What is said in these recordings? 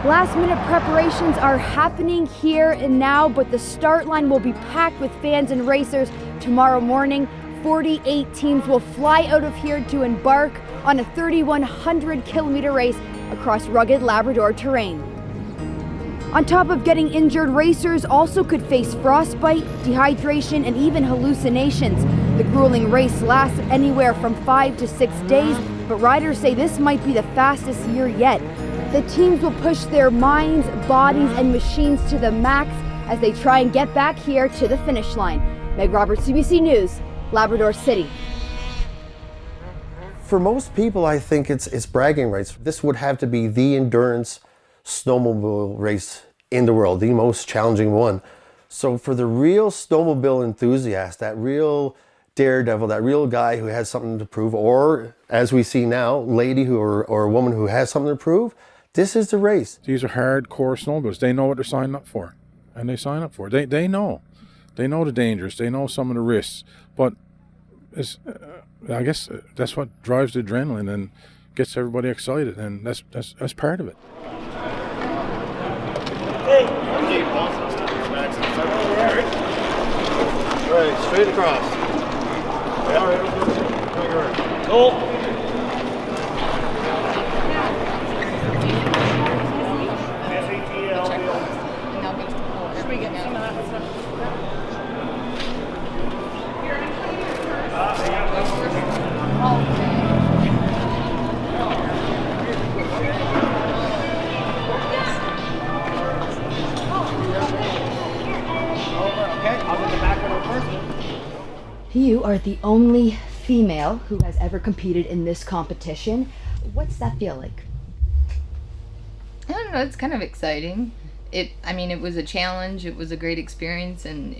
Last-minute preparations are happening here and now, but the start line will be packed with fans and racers tomorrow morning. 48 teams will fly out of here to embark on a 3,100-kilometer race across rugged Labrador terrain. On top of getting injured, racers also could face frostbite, dehydration, and even hallucinations. The grueling race lasts anywhere from 5 to 6 days, but riders say this might be the fastest year yet. The teams will push their minds, bodies, and machines to the max as they try and get back here to the finish line. Meg Roberts, CBC News, Labrador City. For most people, I think it's bragging rights. This would have to be the endurance snowmobile race in the world, the most challenging one. So for the real snowmobile enthusiast, that real daredevil, that real guy who has something to prove, or as we see now, lady who or a woman who has something to prove, this is the race. These are hardcore snowmobiles. They know what they're signing up for, and they sign up for it. They know the dangers. They know some of the risks, but I guess that's what drives the adrenaline and gets everybody excited, and that's part of it. All right, straight across. All right. Cool. You are the only female who has ever competed in this competition. What's that feel like? I don't know, it's kind of exciting. It was a challenge, it was a great experience, and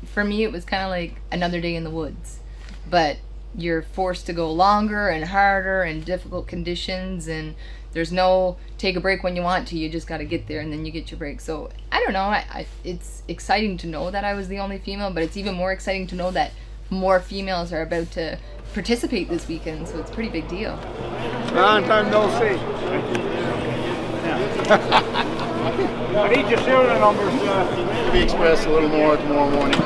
for me, it was kind of like another day in the woods. But you're forced to go longer and harder and difficult conditions, and there's no take a break when you want to. You just got to get there and then you get your break. So I don't know, it's exciting to know that I was the only female, but it's even more exciting to know that more females are about to participate this weekend, so it's a pretty big deal. Long time no see. I need your serial numbers. Be expressed a little more tomorrow morning.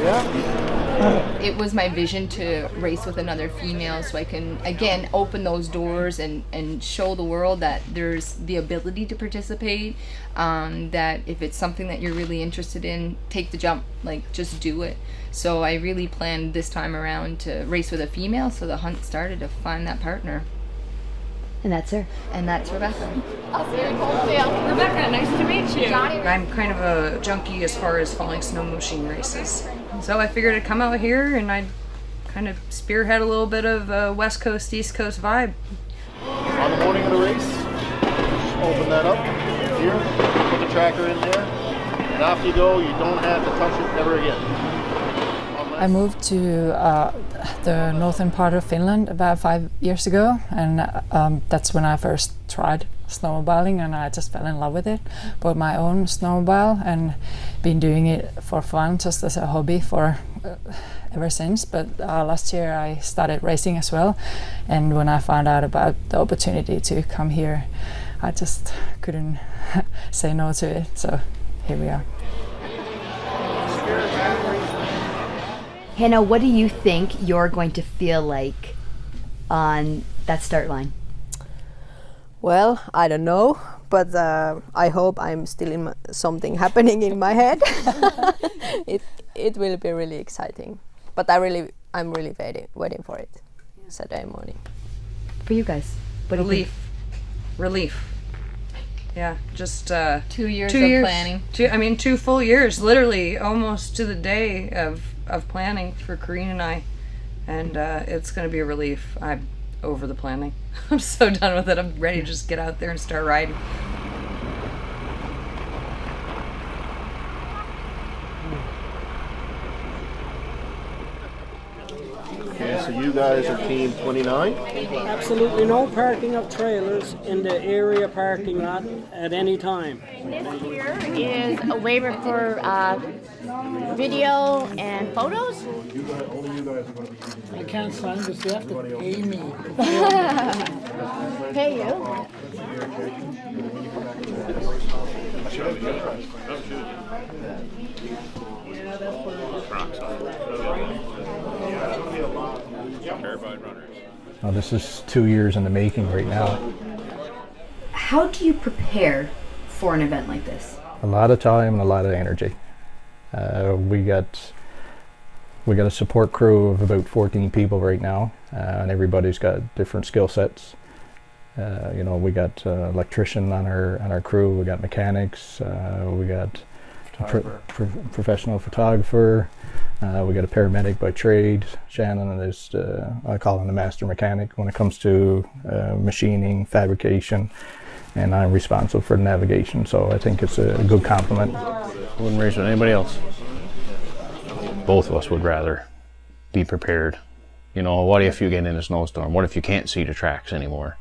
Yeah. It was my vision to race with another female so I can, again, open those doors and show the world that there's the ability to participate, that if it's something that you're really interested in, take the jump, like just do it. So I really planned this time around to race with a female, so the hunt started to find that partner. And that's her. And that's Rebecca. Rebecca, nice to meet you. I'm kind of a junkie as far as following snow machine races. So I figured I'd come out here and I'd kind of spearhead a little bit of a West Coast, East Coast vibe. On the morning of the race, open that up here, put the tracker in there, and off you go. You don't have to touch it ever again. I moved to the northern part of Finland about 5 years ago, and that's when I first tried snowmobiling, and I just fell in love with it. Bought my own snowmobile and been doing it for fun, just as a hobby for ever since. But last year I started racing as well, and when I found out about the opportunity to come here, I just couldn't say no to it. So here we are. Hannah, what do you think you're going to feel like on that start line? Well, I don't know, but I hope I'm still in something happening in my head. It will be really exciting, but I'm really waiting for it. Saturday morning. For you guys, what Relief. Yeah, just 2 years of planning. 2 full years, literally almost to the day of planning for Corrine and I, and it's going to be a relief. I'm over the planning. I'm so done with it. I'm ready to just get out there and start riding. Okay, so you guys are team 29? Absolutely no parking of trailers in the area parking lot at any time. This here is a waiver for video and photos. I can't sign this, you have to pay me. Pay you? Well, this is 2 years in the making right now. How do you prepare for an event like this? A lot of time and a lot of energy. We got a support crew of about 14 people right now, and everybody's got different skill sets. We got electrician on our crew. We got mechanics. We got a professional photographer. We got a paramedic by trade. Shannon is I call him the master mechanic when it comes to machining, fabrication, and I'm responsible for navigation. So I think it's a good compliment. Wouldn't race with anybody else. Both of us would rather be prepared. What if you get in a snowstorm? What if you can't see the tracks anymore?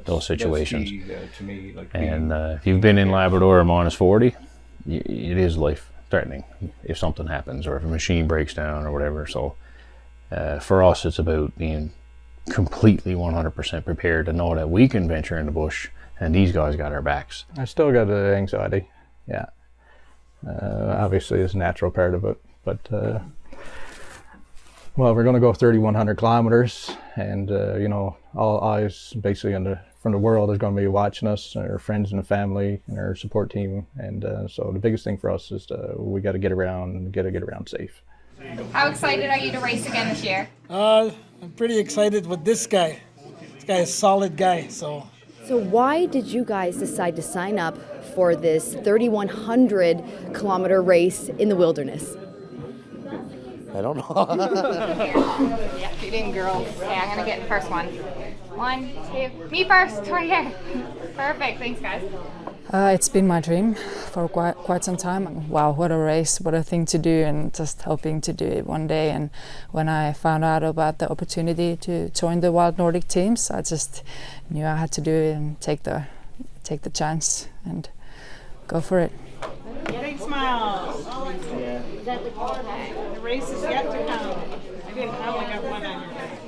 Those situations. That's key, to me, and if you've been in Labrador or minus 40, it is life threatening if something happens or if a machine breaks down or whatever. So for us, it's about being completely 100% prepared to know that we can venture in the bush and these guys got our backs. I still got the anxiety, yeah. Obviously, it's a natural part of it, but well, we're going to go 3,100 kilometers, and all eyes basically from the world is going to be watching us, our friends and the family, and our support team. And so the biggest thing for us is we got to get around safe. How excited are you to race again this year? I'm pretty excited with this guy. This guy is a solid guy, so. So why did you guys decide to sign up for this 3,100 kilometer race in the wilderness? I don't know. Yeah, feet in, girls. Okay, I'm gonna get the first one. 1, 2, me first, right here. Perfect, thanks guys. It's been my dream for quite some time. Wow, what a race, what a thing to do, and just hoping to do it one day. And when I found out about the opportunity to join the Wild Nordic teams, I just knew I had to do it and take the chance and go for it. Big smiles. The race is yet to come. I only got one on your head.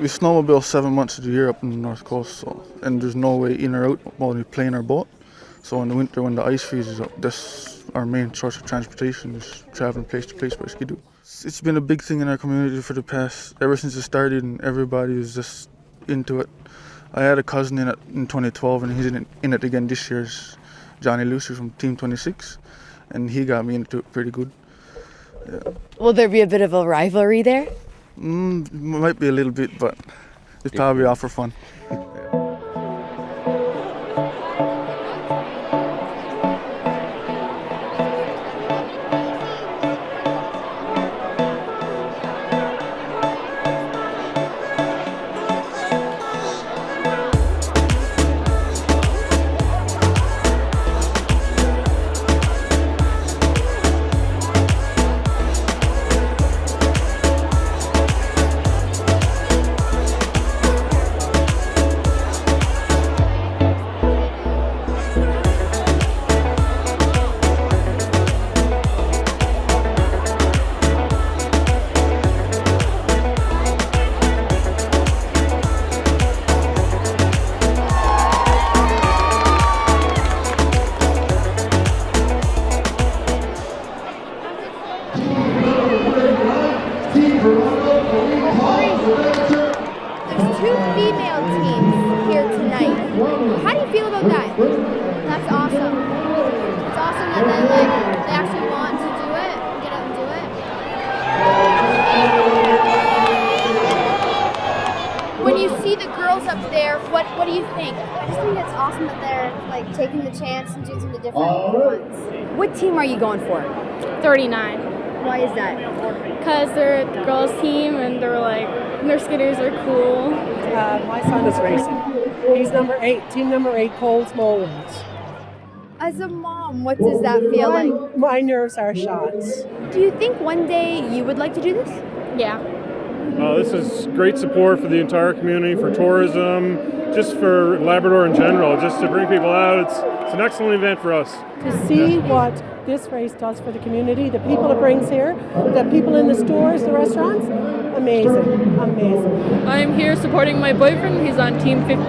We snowmobile 7 months of the year up in the north coast, and there's no way in or out while we play in our boat. So in the winter, when the ice freezes up, that's our main source of transportation, is traveling place to place by skidoo. It's been a big thing in our community for the past, ever since it started, and everybody is just into it. I had a cousin in it in 2012, and he's in it again this year, Johnny Lucy from Team 26, and he got me into it pretty good. Yeah. Will there be a bit of a rivalry there? Might be a little bit, but it's probably all for fun. What do you think? I just think it's awesome that they're taking the chance and doing something different ones. What team are you going for? 39. Why is that? Because they're the girls' team and their skidders are cool. My son is racing. He's number 8, team number 8, Cold Small Ones. As a mom, what does that feel like? My nerves are shot. Do you think one day you would like to do this? Yeah. This is great support for the entire community, for tourism, just for Labrador in general, just to bring people out. It's an excellent event for us. To see what this race does for the community, the people it brings here, the people in the stores, the restaurants, amazing, amazing. I'm here supporting my boyfriend. He's on Team 15.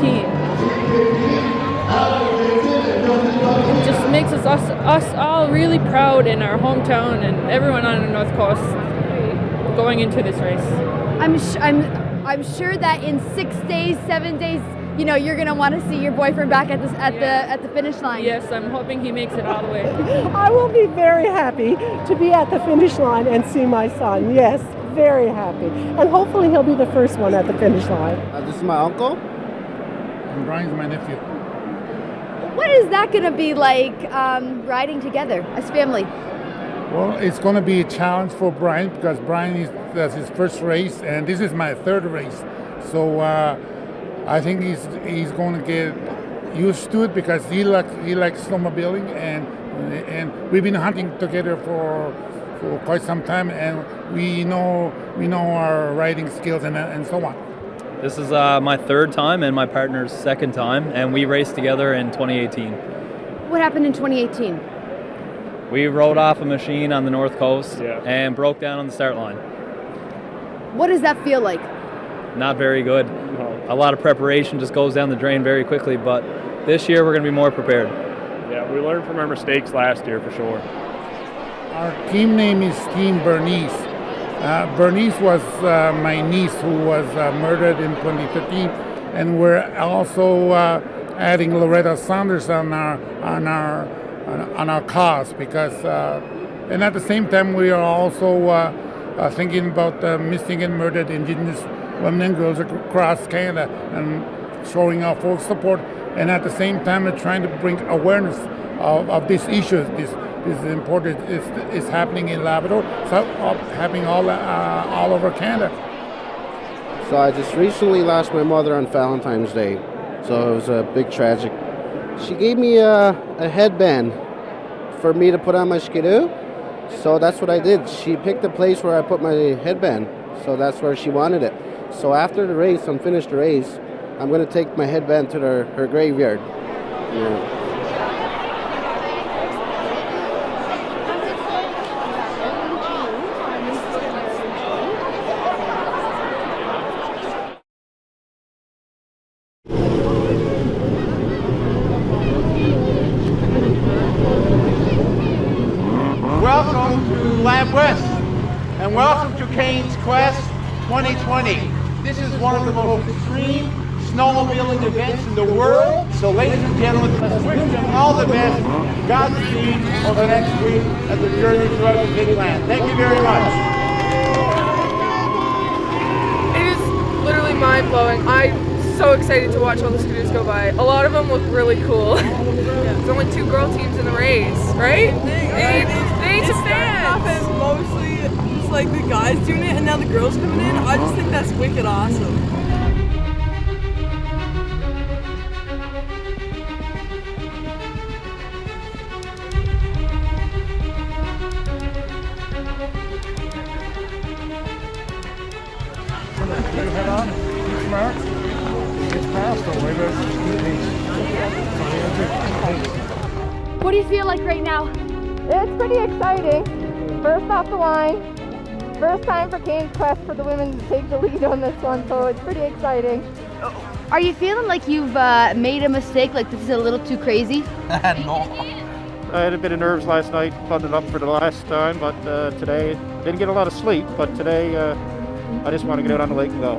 It just makes us all really proud in our hometown and everyone on the North Coast going into this race. I'm sure that in 6 days, 7 days, you know, you're gonna want to see your boyfriend back at the finish line. Yes, I'm hoping he makes it all the way. I will be very happy to be at the finish line and see my son. Yes, very happy. And hopefully he'll be the first one at the finish line. This is my uncle. And Brian's my nephew. What is that gonna be like riding together as family? Well, it's going to be a challenge for Brian because Brian that's his first race, and this is my third race. So I think he's going to get used to it because he likes snowmobiling, and we've been hunting together for quite some time, and we know our riding skills and so on. This is my third time and my partner's second time, and we raced together in 2018. What happened in 2018? We rode off a machine on the North Coast and broke down on the start line. What does that feel like? Not very good. A lot of preparation just goes down the drain very quickly, but this year we're going to be more prepared. Yeah, we learned from our mistakes last year for sure. Our team name is Team Bernice. Bernice was my niece who was murdered in 2015, and we're also adding Loretta Saunders on our cause because, and at the same time we are also thinking about missing and murdered Indigenous women and girls across Canada and showing our full support, and at the same time trying to bring awareness of these issues. This is important. It's happening in Labrador. It's happening all over Canada. So I just recently lost my mother on Valentine's Day, so it was a big tragic. She gave me a headband for me to put on my skidoo, so that's what I did. She picked the place where I put my headband, so that's where she wanted it. So after the race, finished the race, I'm going to take my headband to her graveyard. Yeah. Welcome to Lab West, and welcome to Cain's Quest 2020. This is one of the most extreme snowmobiling events in the world. So ladies and gentlemen, let's wish them all the best, Godspeed over the next week as the journey throughout the big land. Thank you very much. It is literally mind-blowing. I'm so excited to watch all the scooters go by. A lot of them look really cool. There's only 2 girl teams in the race, right? They need to stand. It's mostly just like the guys doing it and now the girls coming in. I just think that's wicked awesome. Head on, be smart. It's past the way, What do you feel like right now? It's pretty exciting. First off the line. First time for Cain's Quest for the women to take the lead on this one, so it's pretty exciting. Are you feeling like you've made a mistake, like this is a little too crazy? No. I had a bit of nerves last night, bundled up for the last time, but today, didn't get a lot of sleep, but today I just want to get out on the lake and go.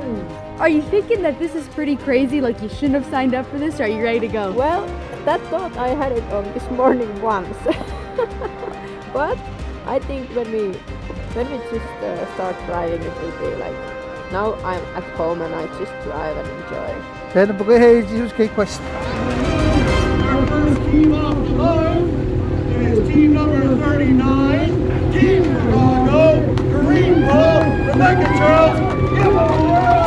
Are you thinking that this is pretty crazy, like you shouldn't have signed up for this, or are you ready to go? Well, that thought I had it on this morning once. But I think when we just start driving, it will be like, now I'm at home and I just drive and enjoy. Then the Jesus Cain's Quest. Our first team off the road is team number 39, Team Chicago, Kareem Rowe, Rebecca Charles, give them a whirl!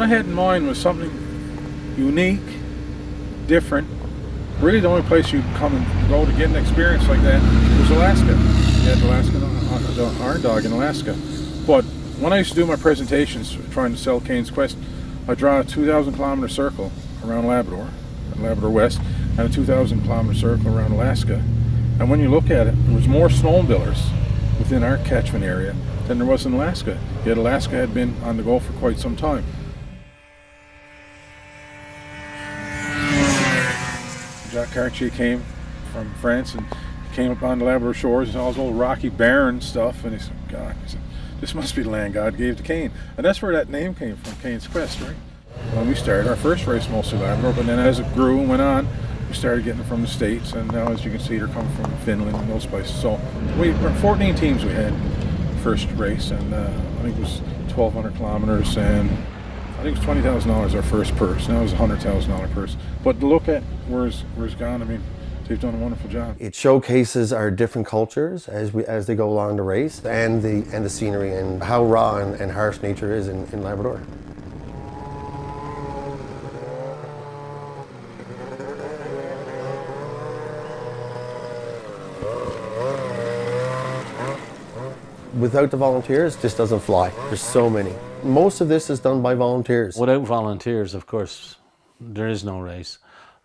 I had in mind was something unique, different. Really the only place you come and go to get an experience like that was Alaska. You had Alaska, the Iron Dog in Alaska. But when I used to do my presentations trying to sell Cain's Quest, I draw a 2,000 kilometer circle around Labrador West, and a 2,000 kilometer circle around Alaska. And when you look at it, there was more snowmobilers within our catchment area than there was in Alaska. Yet Alaska had been on the go for quite some time. Jacques Cartier came from France and came up on the Labrador shores and all those old rocky barren stuff, and he said, God, this must be the land God gave to Cain. And that's where that name came from, Cain's Quest, right? When we started, our first race mostly Labrador, but then as it grew and went on, we started getting them from the States, and now as you can see, they're coming from Finland and those places. So we 14 teams we had first race, and I think it was 1,200 kilometers, and I think it was $20,000 our first purse. Now it was a $100,000 purse. But to look at where it's gone, I mean, they've done a wonderful job. It showcases our different cultures as they go along the race, and the scenery, and how raw and harsh nature is in Labrador. Without the volunteers, this doesn't fly. There's so many. Most of this is done by volunteers. Without volunteers, of course, there is no race.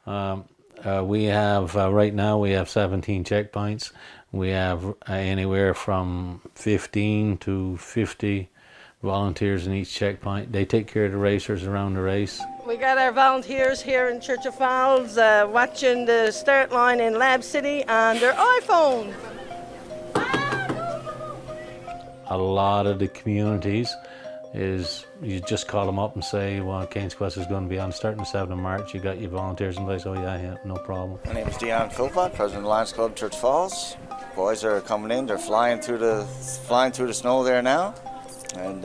We have, right now, we have 17 checkpoints. We have anywhere from 15 to 50 volunteers in each checkpoint. They take care of the racers around the race. We got our volunteers here in Church of Falls watching the start line in Lab City on their iPhone. A lot of the communities is you just call them up and say, well, Cain's Quest is going to be on starting the 7th of March. You got your volunteers in place. Oh yeah, no problem. My name is Dion Philpott, president of the Lions Club Church Falls. Boys are coming in. They're flying through the snow there now, and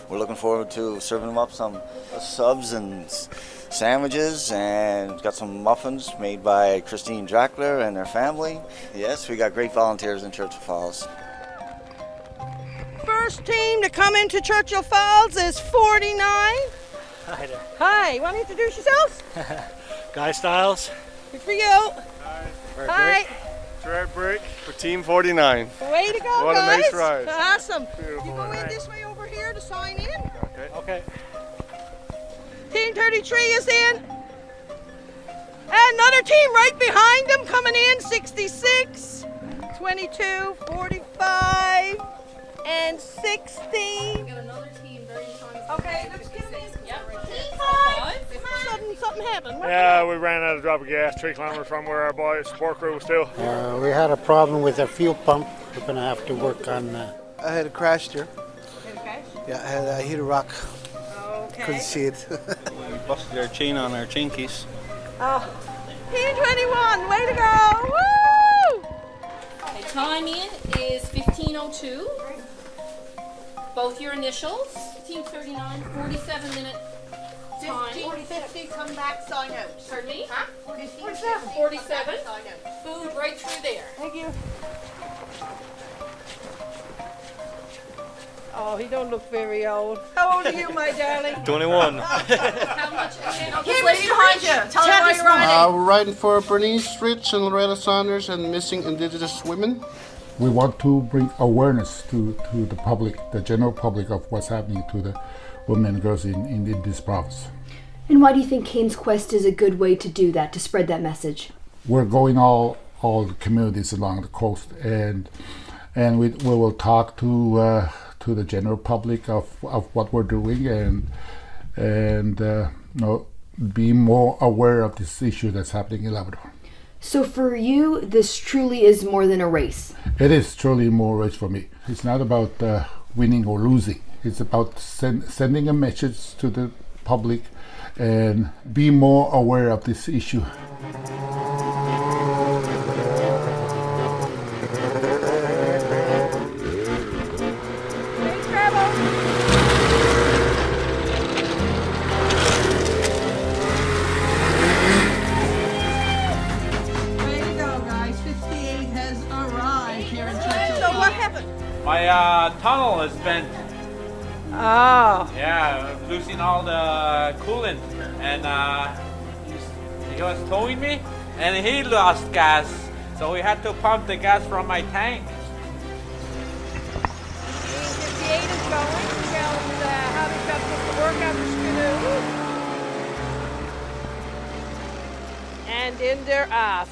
we're looking forward to serving them up some subs and sandwiches, and got some muffins made by Christine Drackler and their family. Yes, we got great volunteers in Church of Falls. First team to come into Churchill Falls is 49. Hi there. Hi, want to introduce yourselves? Guy Styles. Good for you. Hi. Gerard Brick for Team 49. Way to go, what guys. What a nice ride. Awesome. Beautiful. You go in this way over here to sign in. Okay. Team 33 is in. Another team right behind them coming in, 66, 22, 45. And 16. Got another team very okay, let's get them in. Yep. Team 5. Something happened. Yeah, we ran out of drop of gas 3 kilometers from where our boys support crew was still. We had a problem with our fuel pump. We're going to have to work on. I had a crash here. Had a crash? Yeah, I hit a rock. Okay. Couldn't see it. We busted our chain on our chain keys. Oh, Team 21, way to go! Woo! The time in is 15:02. Both your initials. Team 39, 47-minute time. 50, come back, sign out. Pardon me? Huh? 47. 47. Food right through there. Thank you. Oh, he don't look very old. How old are you, my darling? 21. How much? Okay, what's behind you? Tell me why you're riding. We're riding for Bernice Rich and Loretta Saunders and missing Indigenous women. We want to bring awareness to the public, the general public, of what's happening to the women and girls in this province. And why do you think Cain's Quest is a good way to do that, to spread that message? We're going all the communities along the coast, and we will talk to the general public of what we're doing, and be more aware of this issue that's happening in Labrador. So for you, this truly is more than a race. It is truly more a race for me. It's not about winning or losing. It's about sending a message to the public and be more aware of this issue. So what happened? My tunnel has bent Oh. Yeah, losing all the coolant, and he was towing me, and he lost gas, so we had to pump the gas from my tank. 58 is going. Tells how to jump to work after Skidoo. And in they're off.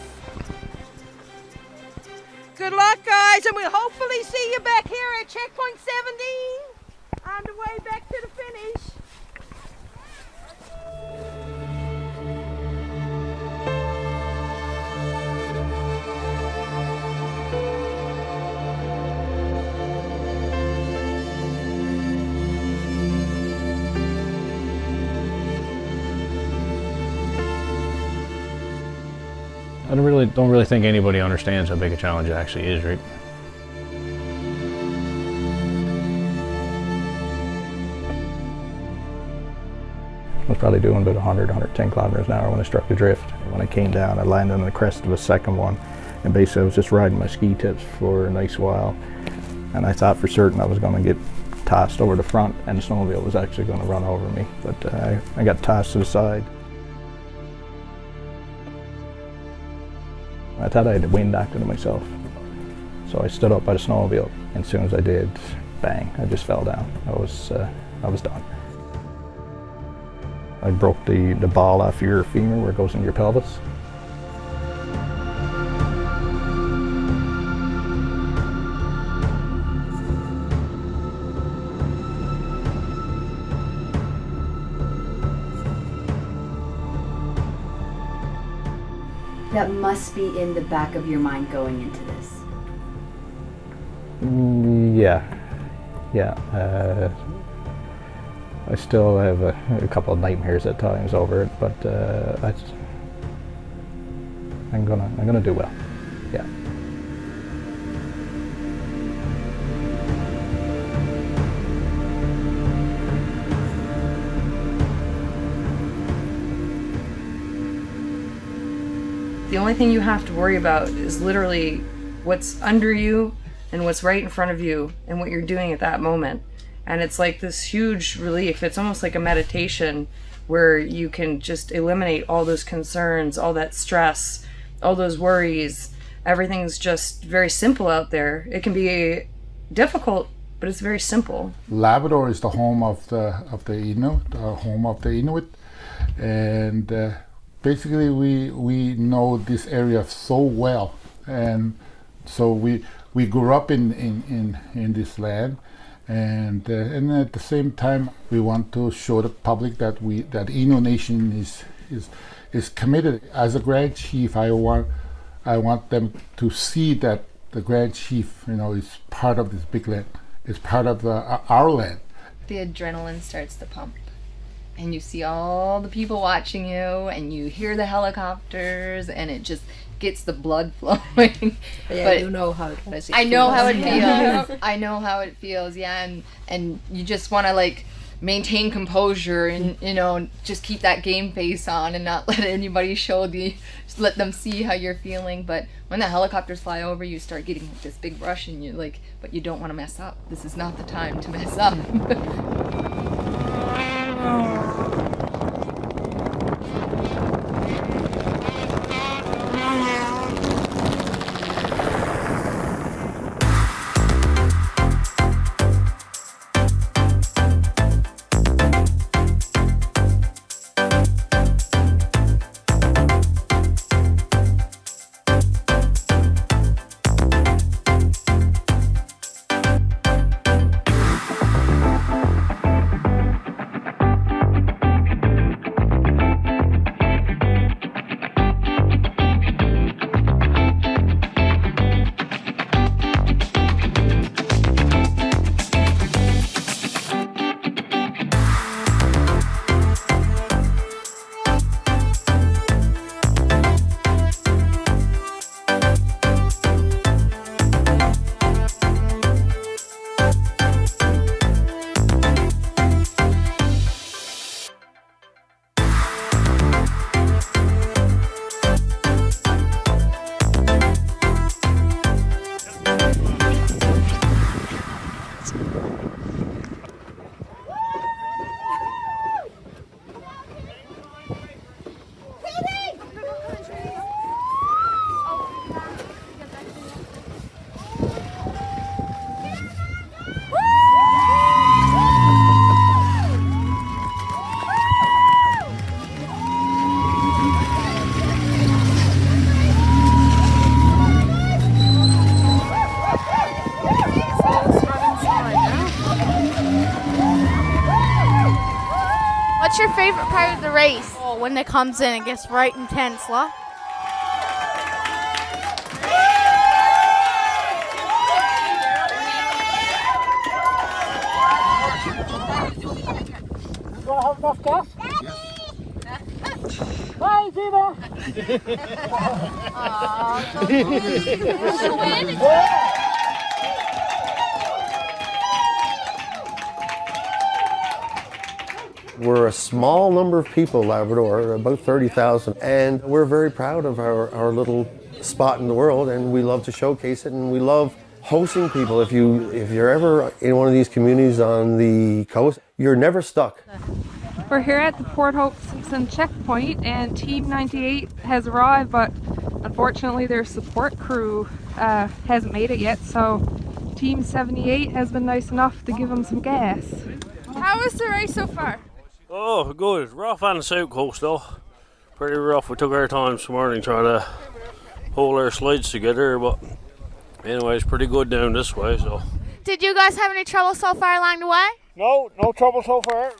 Good luck, guys, and we'll hopefully see you back here at checkpoint 17 on the way back to the finish. I don't really think anybody understands how big a challenge it actually is, right? I was probably doing about 100, 110 kilometers an hour when I struck the drift. When I came down, I landed on the crest of a second one, and basically I was just riding my ski tips for a nice while, and I thought for certain I was going to get tossed over the front and the snowmobile was actually going to run over me, but I got tossed to the side. I thought I had the wind acting to myself. So I stood up by the snowmobile, and as soon as I did, bang, I just fell down. I was done. I broke the ball off your femur where it goes into your pelvis. That must be in the back of your mind going into this. Yeah. I still have a couple of nightmares at times over it, but I'm gonna do well. Yeah. The only thing you have to worry about is literally what's under you and what's right in front of you and what you're doing at that moment. And it's like this huge relief. It's almost like a meditation where you can just eliminate all those concerns, all that stress, all those worries. Everything's just very simple out there. It can be difficult, but it's very simple. Labrador is the home of the Inuit, home of the Inuit, and basically we know this area so well, and so we grew up in this land, and at the same time we want to show the public that Inuit Nation is committed. As a Grand Chief, I want them to see that the Grand Chief, is part of this big land, is part of our land. The adrenaline starts to pump, and you see all the people watching you, and you hear the helicopters, and it just gets the blood flowing. Yeah, but you know how it feels. I know how it feels. I know how it feels. Yeah, and you just want to maintain composure and just keep that game face on and not let anybody just let them see how you're feeling. But when the helicopters fly over, you start getting this big rush, and you're like, but you don't want to mess up. This is not the time to mess up. favorite part of the race? Oh, when it comes in, it gets right intense, lah. You gonna have enough gas? Bye, Gina. We're a small number of people, Labrador, about 30,000, and we're very proud of our little spot in the world, and we love to showcase it, and we love hosting people. If you're ever in one of these communities on the coast, you're never stuck. We're here at the Port Hope Simpson checkpoint, and Team 98 has arrived, but unfortunately their support crew hasn't made it yet, so Team 78 has been nice enough to give them some gas. How was the race so far? Oh, good. Rough on the south coast though. Pretty rough. We took our time this morning trying to hold our slides together, but anyways, pretty good down this way. So. Did you guys have any trouble so far along the way? No trouble so far.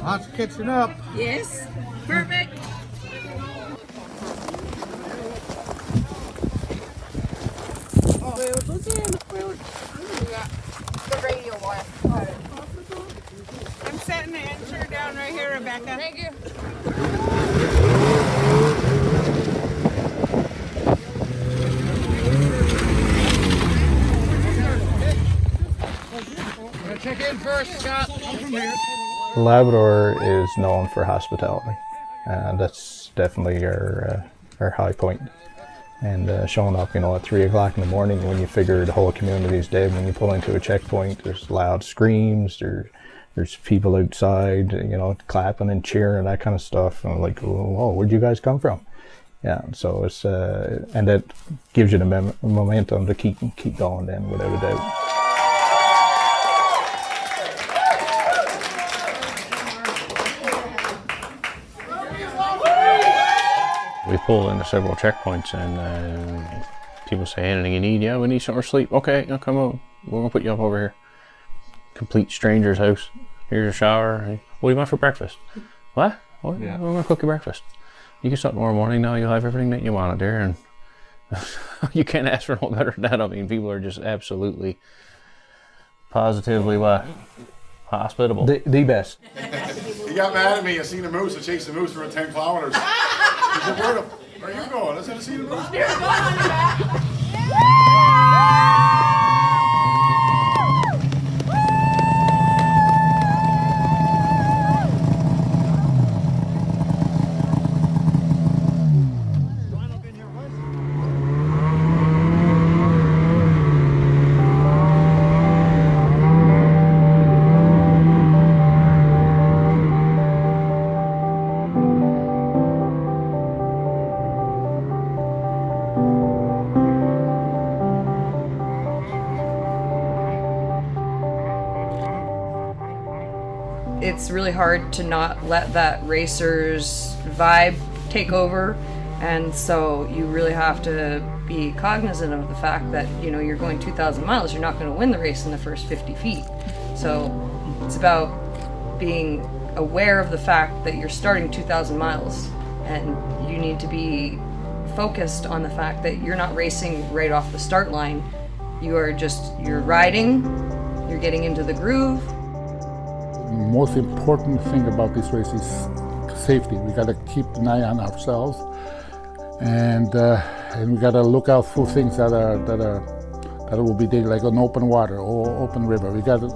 Lots of catching up. Yes. Perfect. The radio one. I'm setting the enter down right here, Rebecca. Thank you. Check in first, Scott. I'm from here. Labrador is known for hospitality, and that's definitely our high point. And showing up, at 3 o'clock in the morning when you figure the whole community is dead, when you pull into a checkpoint, there's loud screams, there's people outside, clapping and cheering and that kind of stuff. And I'm like, whoa, where'd you guys come from? Yeah, so it's and that gives you the momentum to keep going then, without a doubt. We pull into several checkpoints and people say, anything you need? Yeah, we need somewhere to sleep. Okay, now come on. We're going to put you up over here. Complete stranger's house. Here's a shower. What do you want for breakfast? What? Yeah. We're going to cook you breakfast. You can start tomorrow morning now. You'll have everything that you want there. And you can't ask for no better than that. I mean, people are just absolutely, positively hospitable. The best. He got mad at me. I seen a moose. I chased the moose for 10 kilometers. He said, where are you going? I said, I seen a moose. It's really hard to not let that racer's vibe take over, and so you really have to be cognizant of the fact that you're going 2,000 miles. You're not going to win the race in the first 50 feet. So it's about being aware of the fact that you're starting 2,000 miles, and you need to be focused on the fact that you're not racing right off the start line. You're riding, you're getting into the groove. The most important thing about this race is safety. We got to keep an eye on ourselves, and we got to look out for things that will be dangerous, like an open water or open river. We got to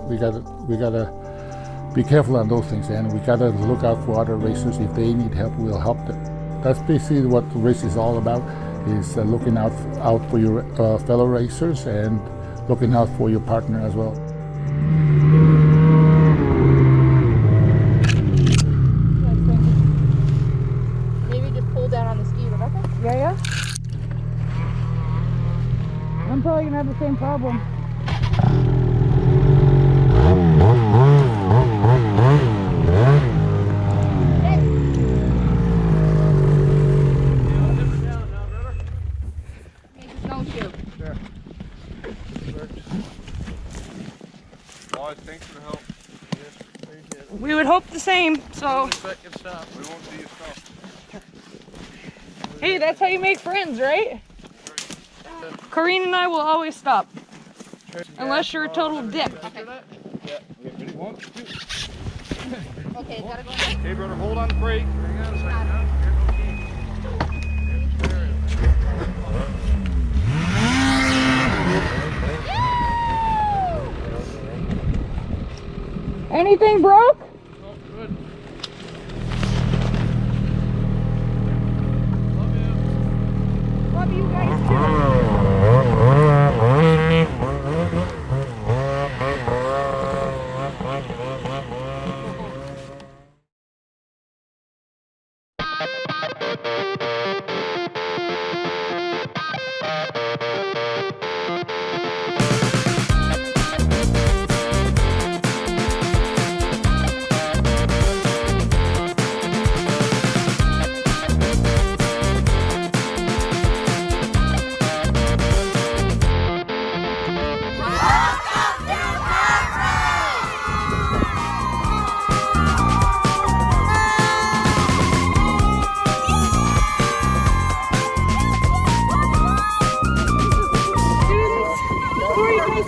be careful on those things, and we got to look out for other racers. If they need help, we'll help them. That's basically what the race is all about: is looking out for your fellow racers and looking out for your partner as well. Yeah. I'm probably gonna have the same problem. Boys, thanks for So, Second stop. We won't see you stop. hey, that's how you make friends, right? Corrine and I will always stop. Unless you're a total dick. Yeah. One, two. Okay, gotta go. Okay, brother, hold on the brake. Hang on a second. Now. Anything broke? Oh, good. Love you guys too.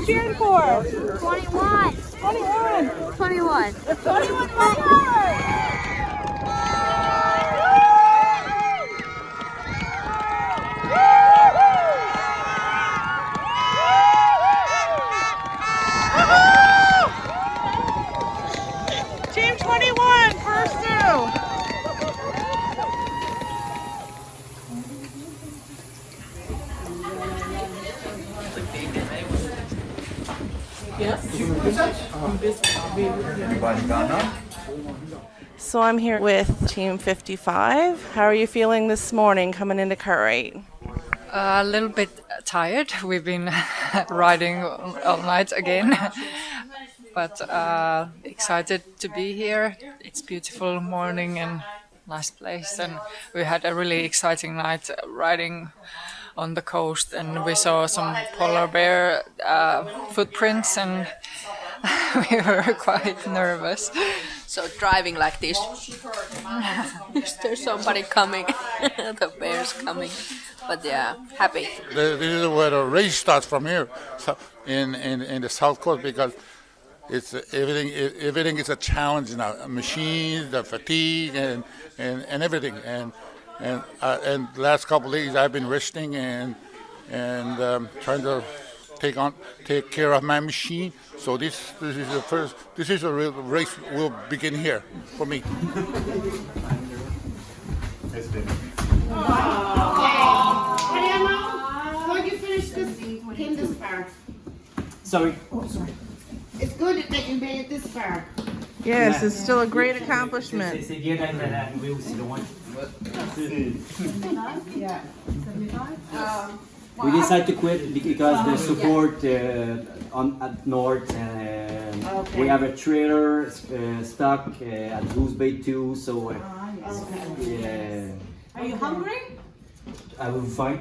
Cheering for? 21. 21. 21. 21 miles. Team 21, first through. So I'm here with Team 55. How are you feeling this morning coming into Currate? A little bit tired. We've been riding all night again, but excited to be here. It's beautiful morning and nice place, and we had a really exciting night riding on the coast, and we saw some polar bear footprints, and we were quite nervous. So driving like this, is there somebody coming? The bear's coming. But yeah, happy. This is where the race starts from here, so in the South Coast, because it's everything is a challenge now. Machines, the fatigue, and everything. And last couple of days I've been resting and trying to take care of my machine. So this is a real race will begin here for me. So you finished this, came this far. Sorry. It's good that you made it this far. Yes, it's still a great accomplishment. C'est bien d'arriver aussi loin. Yeah. 75? We decided to quit because the support at north. Okay. We have a trailer stuck at Goose Bay too, so yeah. Are you hungry? I will find.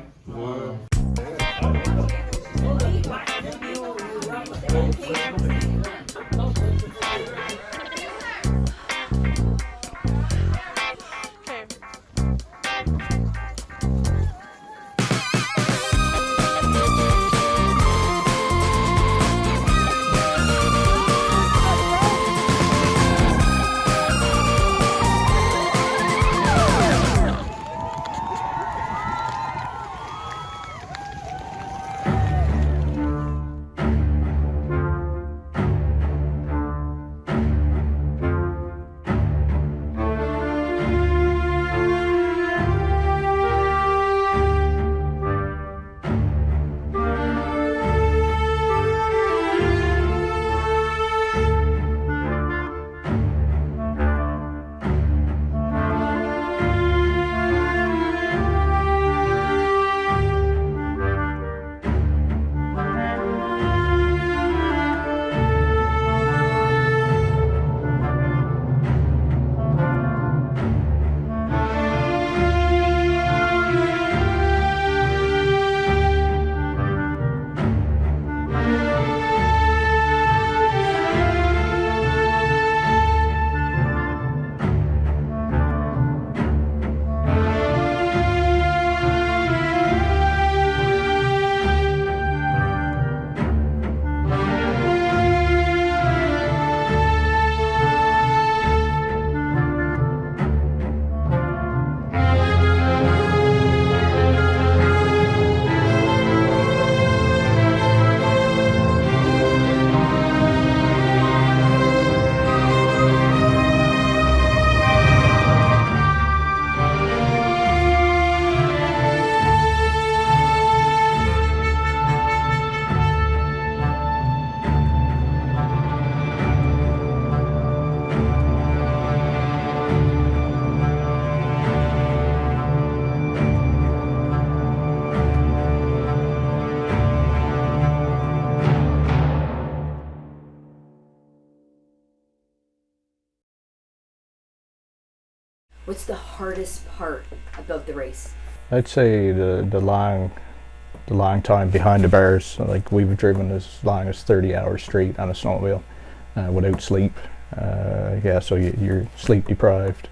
What's the hardest part about the race? I'd say the long time behind the bars. Like we've driven as long as 30 hours straight on a snowmobile without sleep. Yeah, so you're sleep deprived.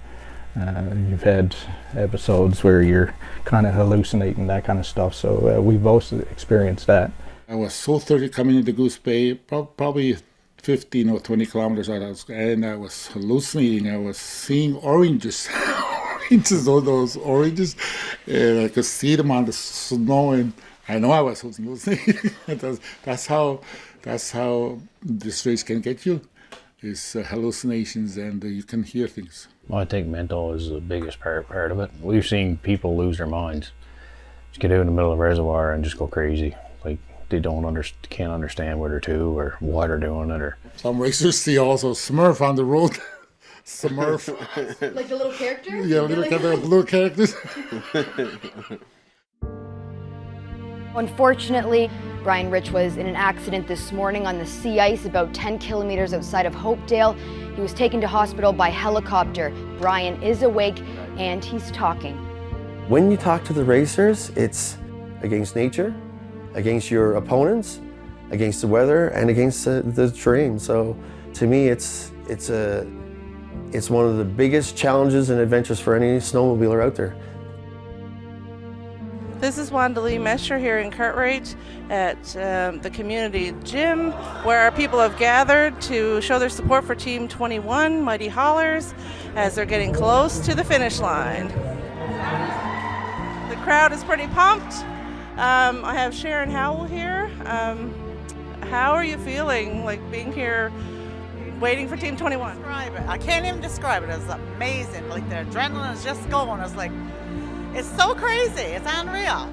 You've had episodes where you're kind of hallucinating, that kind of stuff. So we've both experienced that. I was so thirsty coming into Goose Bay, probably 15 or 20 kilometers out, and I was hallucinating. I was seeing oranges, all those oranges, and I could see them on the snow, and I know I was hallucinating. that's how this race can get you, is hallucinations, and you can hear things. Well, I think mental is the biggest part of it. We've seen people lose their minds. Just get out in the middle of a reservoir and just go crazy. Like they can't understand where they're to or why they're doing it. Or some racers see also Smurf on the road. Smurf. Like the little character? Yeah, little characters. Unfortunately, Brian Rich was in an accident this morning on the sea ice about 10 kilometers outside of Hopedale. He was taken to hospital by helicopter. Brian is awake and he's talking. When you talk to the racers, it's against nature, against your opponents, against the weather, and against the terrain. So to me, it's one of the biggest challenges and adventures for any snowmobiler out there. This is Wanda Lee Mesher here in Cartwright at the community gym, where our people have gathered to show their support for Team 21, Mighty Haulers, as they're getting close to the finish line. The crowd is pretty pumped. I have Sharon Howell here. How are you feeling, like being here, waiting for Team 21? Describe it. I can't even describe it. It's amazing. Like the adrenaline is just going. It's like, it's so crazy. It's unreal.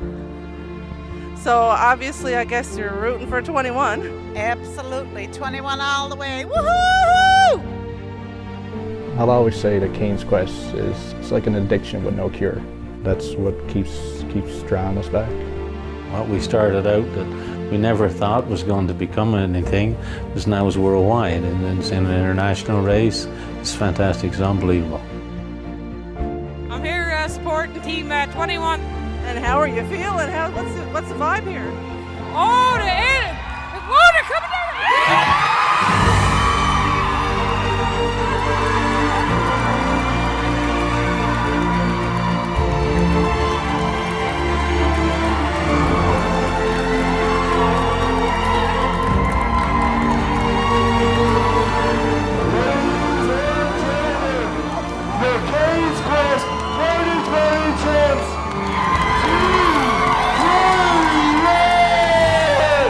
So obviously, I guess you're rooting for 21. Absolutely. 21 all the way. Woohoo! I'll always say that Cain's Quest it's like an addiction with no cure. That's what keeps drawing us back. What we started out that we never thought was going to become anything is now worldwide, and it's in an international race. It's fantastic. It's unbelievable. I'm here supporting Team 21. And how are you feeling? What's the vibe here? Oh, the water coming down!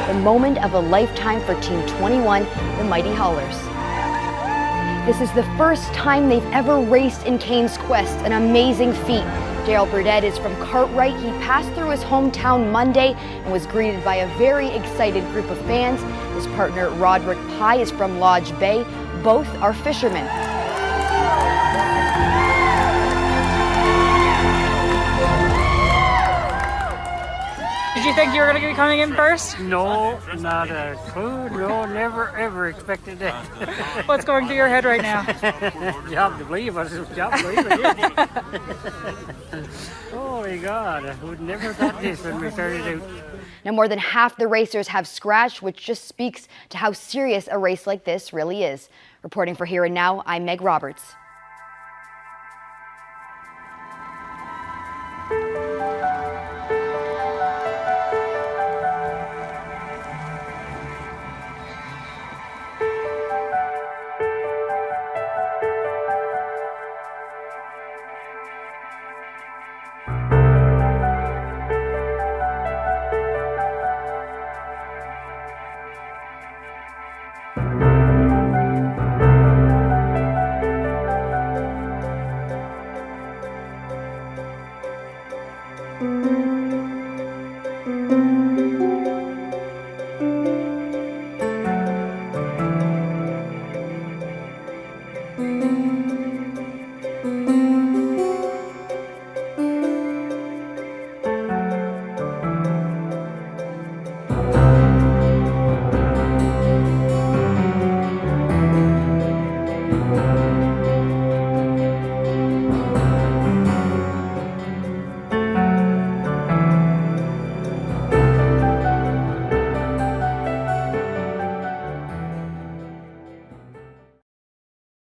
The moment of a lifetime for Team 21, the Mighty Haulers. This is the first time they've ever raced in Cain's Quest, an amazing feat. Daryl Burdett is from Cartwright. He passed through his hometown Monday and was greeted by a very excited group of fans. His partner Roderick Pye is from Lodge Bay. Both are fishermen. Did you think you were going to be coming in first? No, not a clue. No, never ever expected that. What's going through your head right now? Job to believe it. Job to believe it. Holy God, I would never thought this when we started out. Now, more than half the racers have scratched, which just speaks to how serious a race like this really is. Reporting for Here and Now, I'm Meg Roberts.